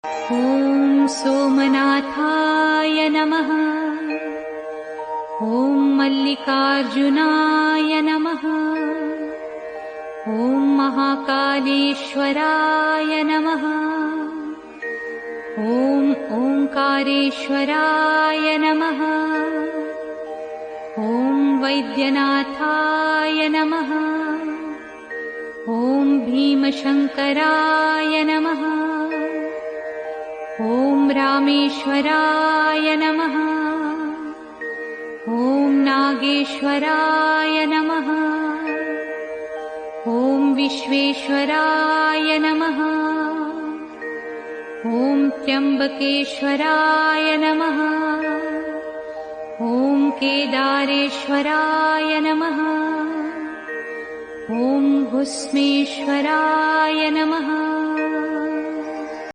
ॐ सोमनाथाय नमः। ॐ मल्लिकार्जुनाय नमः। ॐ महाकालेश्वराय नमः। ॐ ओंकारेश्वराय नमः। ॐ वैद्यनाथाय नमः। ॐ भीमशंकराय नमः। ॐ रामेश्वराय नमः। ॐ नागेश्वराय नमः। ॐ विश्वेश्वराय नमः। ॐ त्र्यंबकेश्वराय नमः। ॐ केदारेश्वराय नमः। ॐ भुस्मेश्वराय नमः।